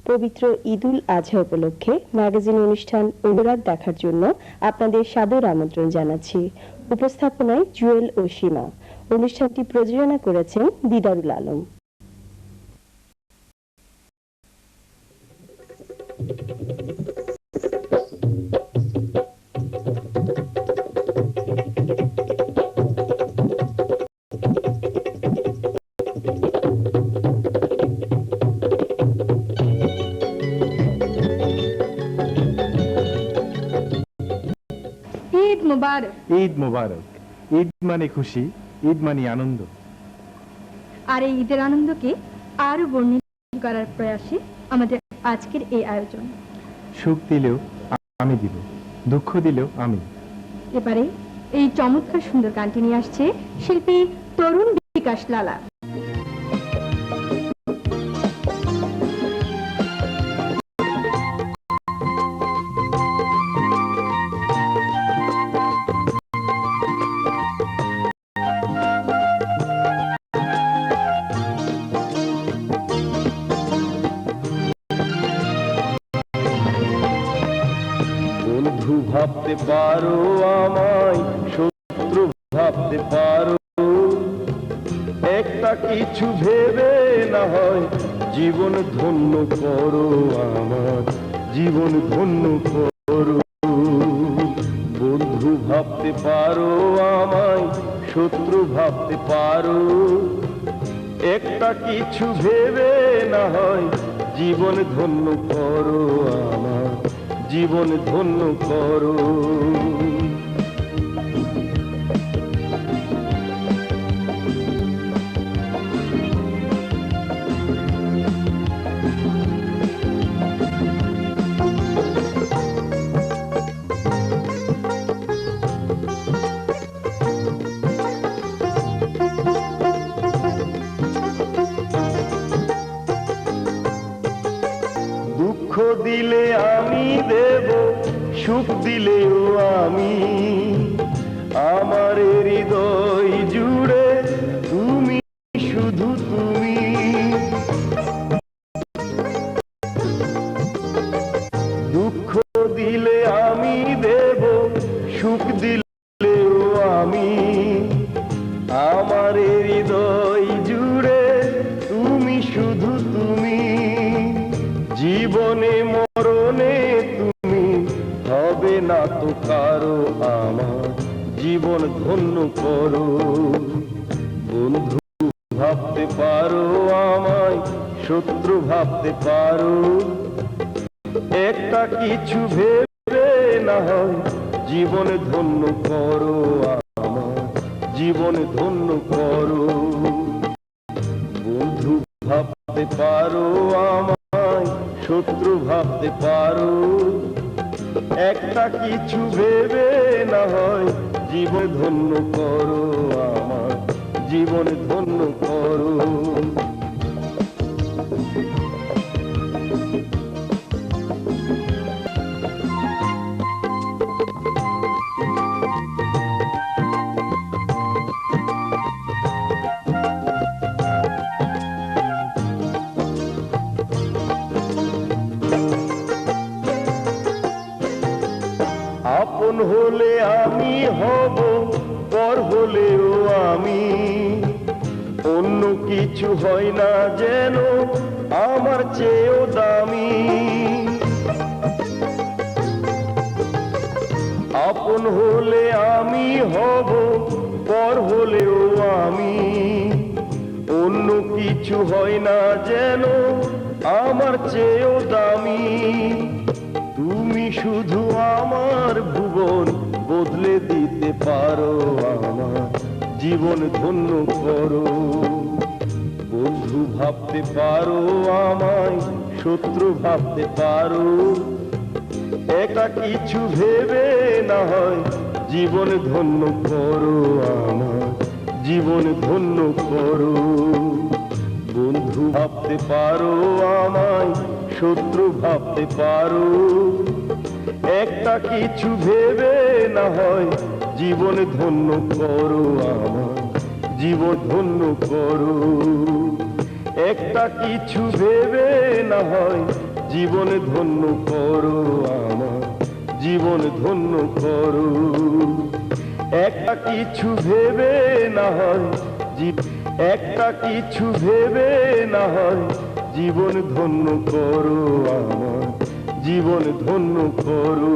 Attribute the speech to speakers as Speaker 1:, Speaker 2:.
Speaker 1: পবিত্র ঈদুল আজহা উপলক্ষে ম্যাগাজিন অনুষ্ঠান অনুরাগ দেখার জন্য আপনাদের সাদর আমন্ত্রণ জানাচ্ছি। উপস্থাপনায় জুয়েল ও সীমা। অনুষ্ঠানটি প্রযোজনা করেছেন দিদারুল আলম।
Speaker 2: ঈদ মুবারক।
Speaker 3: ঈদ মুবারক। ঈদ মানে খুশি, ঈদ মানে আনন্দ।
Speaker 2: আর এই ঈদের আনন্দকে আরো বর্ণিত করার প্রয়াসে আমাদের আজকের এই আয়োজন।
Speaker 3: সুখ দিলেও আমি দিব, দুঃখ দিলেও আমি।
Speaker 2: এবারে এই চমৎকার সুন্দর গানটি নিয়ে আসছে শিল্পী তরুণ বিকাশ লালা।
Speaker 4: বন্ধু ভাবতে পারো আমায়, শত্রু ভাবতে পারো, একটা কিছু ভেবে না হয় জীবন ধন্য করো আমার, জীবন ধন্য করো। বন্ধু ভাবতে পারো আমায়, শত্রু ভাবতে পারো, একটা কিছু ভেবে না হয় জীবন ধন্য করো আমার, জীবন ধন্য করো। দুঃখ দিলে আমি দেব, সুখ দিলেও আমি, আমার হৃদয় জুড়ে তুমি, শুধু তুমি। দুঃখ দিলে আমি দেব, সুখ দিলেও আমি, আমার হৃদয় জুড়ে তুমি, শুধু তুমি। জীবনে মরণে তুমি হবে না তো কারো আমার, জীবন ধন্য করো। বন্ধু ভাবতে পারো আমায়, শত্রু ভাবতে পারো, একটা কিছু ভেবে না হয় জীবন ধন্য করো আমার, জীবন ধন্য করো। বন্ধু ভাবতে পারো আমায়, শত্রু ভাবতে পারো, একটা কিছু ভেবে না হয় জীবন ধন্য করো আমার, জীবন ধন্য করো। আপন হলে আমি হব, পর হলেও আমি, অন্য কিছু হয় না যেন আমার চেয়েও দামি। আপন হলে আমি হব, পর হলেও আমি, অন্য কিছু হয় না যেন আমার চেয়েও দামি। তুমি শুধু আমার ভুবন বদলে দিতে পারো আমার, জীবন ধন্য করো। বন্ধু ভাবতে পারো আমায়, শত্রু ভাবতে পারো, একটা কিছু ভেবে না হয় জীবন ধন্য করো আমার, জীবন ধন্য করো। বন্ধু ভাবতে পারো আমায়, শত্রু ভাবতে পারো, একটা কিছু ভেবে না হয় জীবন ধন্য করো আমার, জীবন ধন্য করো। একটা কিছু ভেবে না হয় জীবন ধন্য করো আমার জীবন ধন্য করো একটা কিছু ভেবে না হয় একটা কিছু ভেবে না হয় জীবন ধন্য করো আমার জীবন ধন্য করো